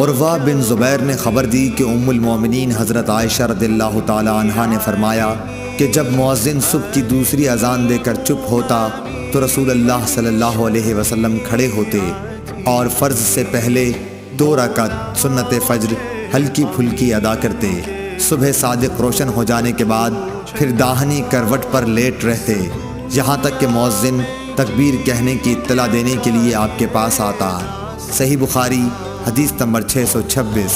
उर्वा बिन ज़ुबैर ने ख़बर दी कि उम्मुल मोमिनीन हज़रत आयशा रज़ियल्लाहु ताला अन्हा ने फरमाया कि जब मुअज़्ज़िन सुबह की दूसरी अज़ान देकर चुप होता तो रसूलुल्लाह सल्लल्लाहु अलैहि वसल्लम खड़े होते और फ़र्ज़ से पहले 2 रकात सुन्नत फ़ज्र हल्की फुल्की अदा करते। सुबह सादिक रोशन हो जाने के बाद फिर दाहिनी करवट पर लेट रहते यहाँ तक कि मुअज़्ज़िन तकबीर कहने की इत्तला देने के लिए आपके पास आता। सही बुखारी हदीस नंबर 626।